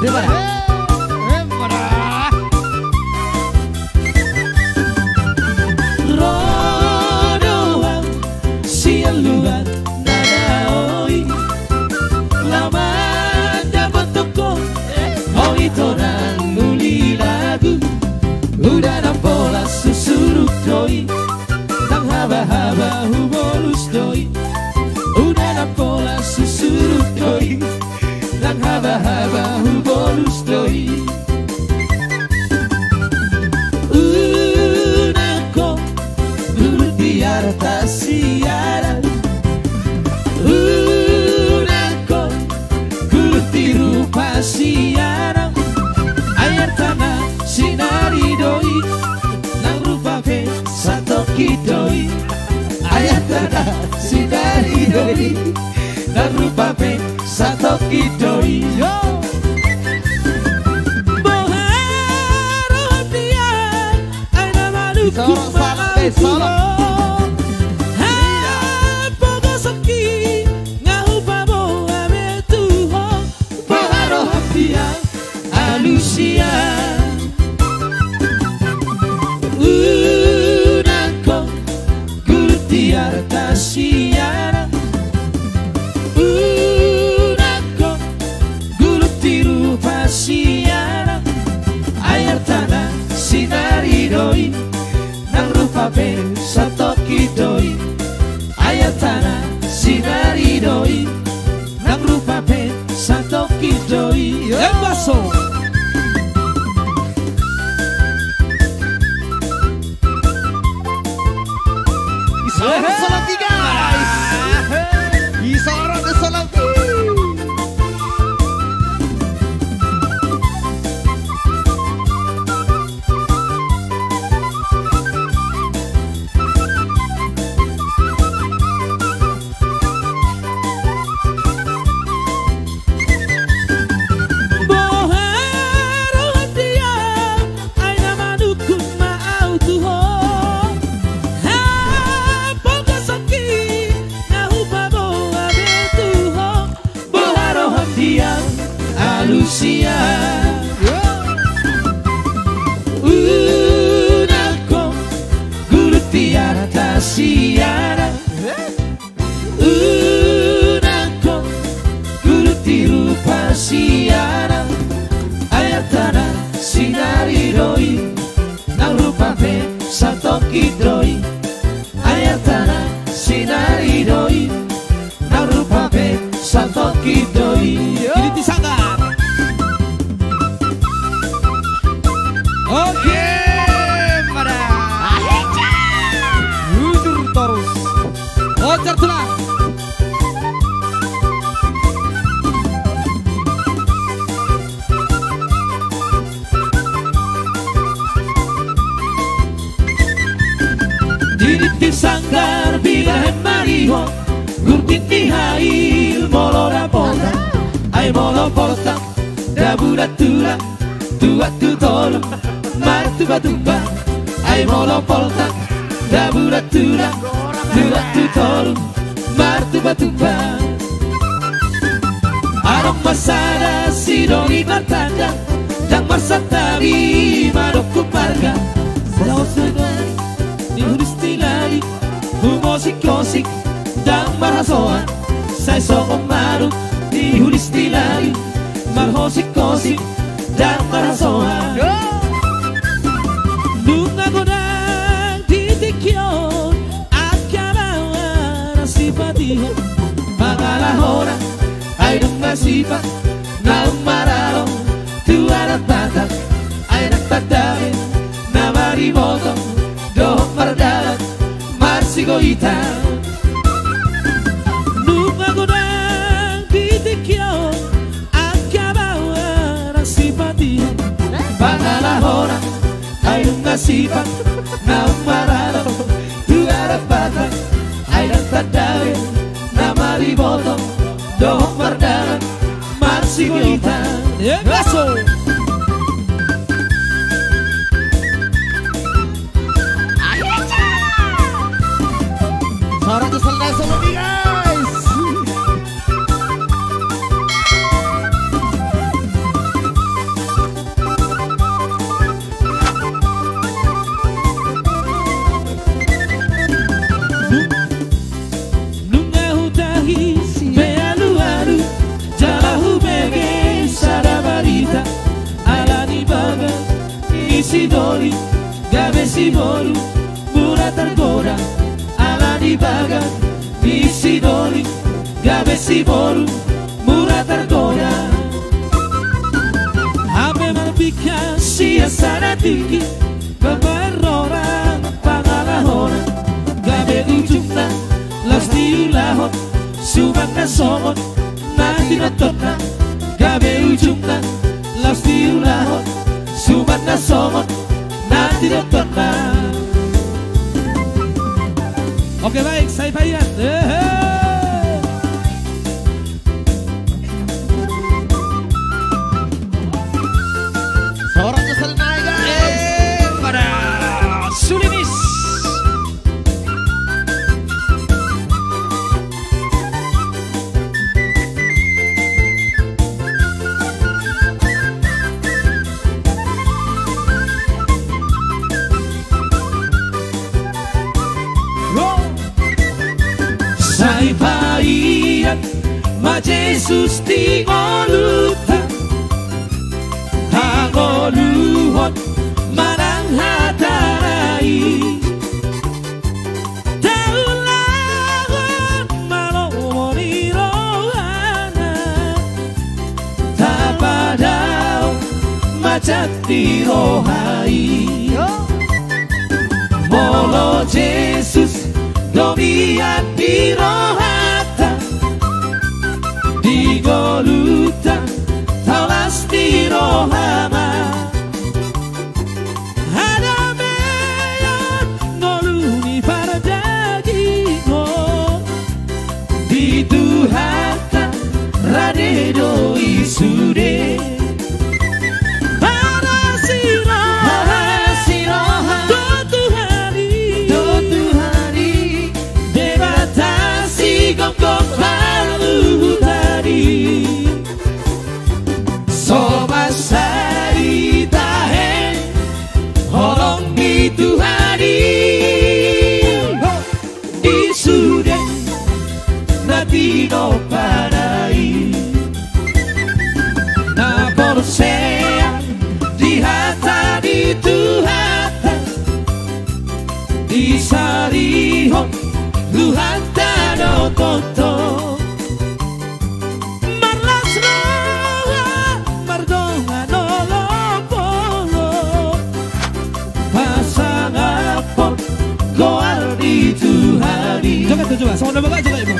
De mana? Rodoan siang luar nada hoy lamanya bentukku hoy tonan nuli lagu udah nampola susuruk doi tang haba-haba hubolus doi udah nampola susuruk doi tang haba-haba hubolus doi tak siaran Unako Kulti rupa siaran Air tanah sinari doi Nang rupa pe satoki doi Air tanah sinari doi Nang rupa pe satoki doi Yo Boharo dia Aina maluku malau Lucia Unako Gulti artasiana Unako Gulti rupa siana Air tanah sinari doi Nang rupa pe satoki doi Air tanah sinari doi Nang rupa pe satoki doi Ebaso Salati guys, Isara de Salati. Boharo dia, aina madukun mau tuho. Lucia Unako Gulti artasiana Unako Gulti rupa siana Air tanah sinari doi Nang rupa pe satoki doi Air tanah sinari doi Nang rupa pe satoki doi Ini disanggar Oke, pada Udur terus Ocar tulang Didit sanggar bilahan mariho Gurtin di hail molo rapota Ay molo porta Dabura tulang Tua tu tolong Martuba tuba Ay molo polta Dabura tura Tua tu tolong Martuba tuba Arong masada Sidoni martanda Dang marsatari Marokku marga Saus dengan Dihuristilari Humosik-kosik Dang marasoan Saya sokong maru Dihuristilari Marhosik-kosik Dang marasoan Nunga godang titikyon Akabawan sipatihan Mangalahora Ay nunga sipa Naung mararong Tuarat batak Ay nagtagdami Na maribotong Dohong mardalat Marsigoitan Nunga godang titikyon Pangalahora ay nasipan na umaralo Tuarap batang ay nagtadawin na maribotong Dohong mardalan marsigoitan Baso! Sarang selesai sama guys. sidori, gabe siboru, murah tergoda, ala dibaga. Di sidori, gabe siboru, murah tergoda. Ame malbika sia sana tinggi, beberorang pangalahona, gabe ujungna, las diulahon, subakna somon, nanti nototna, gabe ujungna, las diulahon, subakna somon, nanti nototna. Oke baik, saya Fayan. Seorang kesel naik guys. Pada Sulinis. Sai Fayan, ma Jesus di oluta. Hangoluhon manang hatarai, taulahon malomoni rohana, tapadao macati rohai. Molo Jesus domiat di rohata, di goluta taulas di rohama. Ada meyan ngoluni para dagingo, di tuhata radedo isude. Para siroha do Tuhani, debatasi gong-gong halu tadi. Somasari tahen holong di Tuhani, isude nanti no padai. Na borsea di hata di Tuhata, di sarihon luhanta no tonto. Marlas roha mardonga no lopolo, pasangapon goal di Tuhani. Coba, sama nama gak coba ibu.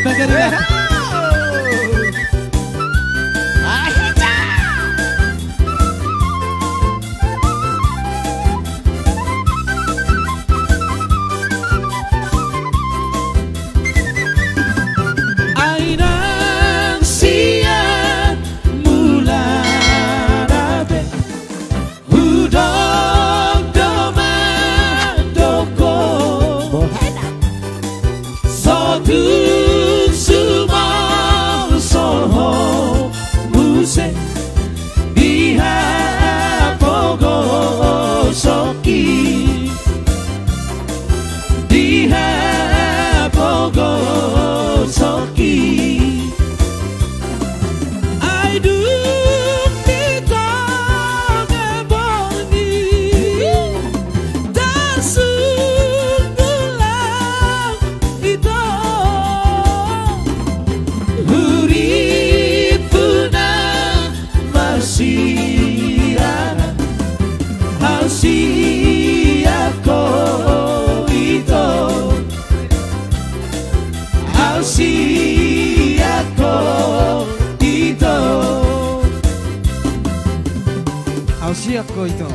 pekerja. Ainang siang mula rabe hudong domandoko sotu sumong soho muse dihapogo soki dihapogo soki I do kita ngeboni dan sunggulah itu huripuna masih aku itu Ausiako itu. Ausiako itu.